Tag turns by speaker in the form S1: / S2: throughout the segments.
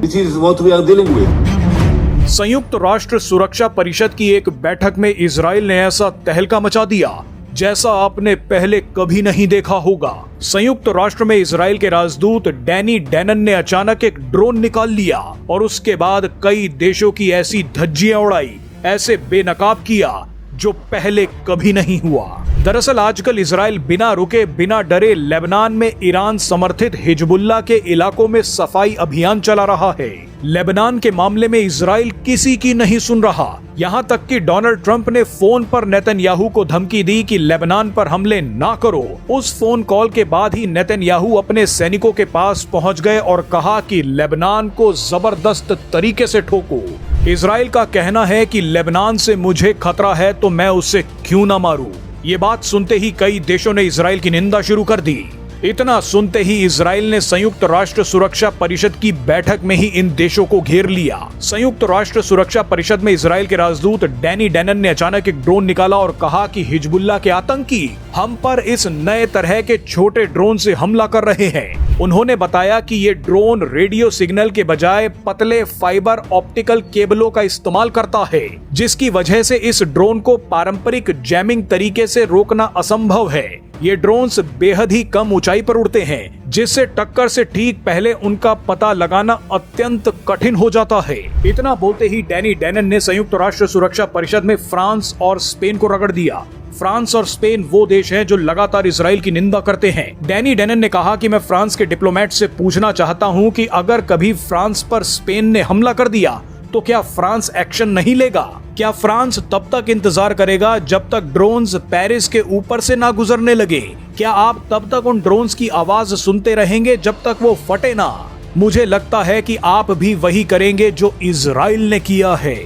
S1: This is what we are dealing with.
S2: संयुक्त राष्ट्र सुरक्षा परिषद की एक बैठक में इजराइल ने ऐसा तहलका मचा दिया जैसा आपने पहले कभी नहीं देखा होगा। संयुक्त राष्ट्र में इजराइल के राजदूत डैनी डैनन ने अचानक एक ड्रोन निकाल लिया और उसके बाद कई देशों की ऐसी धज्जियां उड़ाई, ऐसे बेनकाब किया जो पहले कभी नहीं हुआ। दरअसल आजकल इजराइल बिना रुके बिना डरे लेबनान में ईरान समर्थित हिजबुल्लाह के इलाकों में सफाई अभियान चला रहा है। लेबनान के मामले में इजराइल किसी की नहीं सुन रहा। यहाँ तक कि डोनाल्ड ट्रंप ने फोन पर नेतन्याहू को धमकी दी कि लेबनान पर हमले ना करो। उस फोन कॉल के बाद ही नेतन्याहू अपने सैनिकों के पास पहुंच गए और कहा कि लेबनान को जबरदस्त तरीके से ठोको। इजराइल का कहना है कि लेबनान से मुझे खतरा है तो मैं उसे क्यों ना मारूं। ये बात सुनते ही कई देशों ने इजराइल की निंदा शुरू कर दी। इतना सुनते ही इजराइल ने संयुक्त राष्ट्र सुरक्षा परिषद की बैठक में ही इन देशों को घेर लिया। संयुक्त राष्ट्र सुरक्षा परिषद में इजराइल के राजदूत डैनी डैनन ने अचानक एक ड्रोन निकाला और कहा कि हिजबुल्लाह के आतंकी हम पर इस नए तरह के छोटे ड्रोन से हमला कर रहे हैं। उन्होंने बताया कि ये ड्रोन रेडियो सिग्नल के बजाय पतले फाइबर ऑप्टिकल केबलों का इस्तेमाल करता है, जिसकी वजह से इस ड्रोन को पारंपरिक जैमिंग तरीके से रोकना असंभव है। ये ड्रोन्स बेहद ही कम ऊंचाई पर उड़ते हैं, जिससे टक्कर से ठीक पहले उनका पता लगाना अत्यंत कठिन हो जाता है। इतना बोलते ही डैनी डैनन ने संयुक्त राष्ट्र सुरक्षा परिषद में फ्रांस और स्पेन को रगड़ दिया। फ्रांस और स्पेन वो देश हैं जो लगातार इजराइल की निंदा करते हैं। डैनी डैनन ने कहा कि मैं फ्रांस के डिप्लोमेट से पूछना चाहता हूं कि अगर कभी फ्रांस पर स्पेन ने हमला कर दिया तो क्या फ्रांस एक्शन नहीं लेगा? क्या फ्रांस तब तक इंतजार करेगा जब तक ड्रोन्स पेरिस के ऊपर से ना गुजरने लगे? क्या आप तब तक उन ड्रोन्स की आवाज सुनते रहेंगे जब तक वो फटे ना? मुझे लगता है कि आप भी वही करेंगे जो इजराइल ने किया है।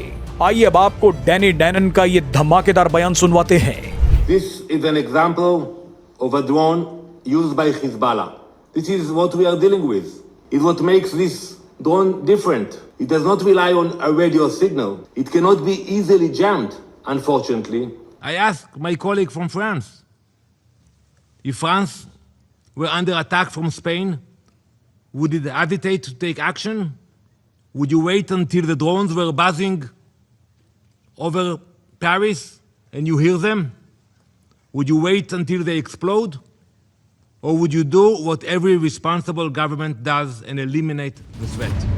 S2: आइए अब आपको डैनी डैनन का ये धमाकेदार बयान सुनवाते हैं।
S1: This is an example of a drone used by Hezbollah. This is what we are dealing with. It's what makes this drone different. It does not rely on a radio signal. It cannot be easily jammed, unfortunately.
S3: I asked my colleague from France, if France were under attack from Spain, would it hesitate to take action? Would you wait until the drones were buzzing over Paris and you hear them? Would you wait until they explode? Or would you do what every responsible government does and eliminate the threat?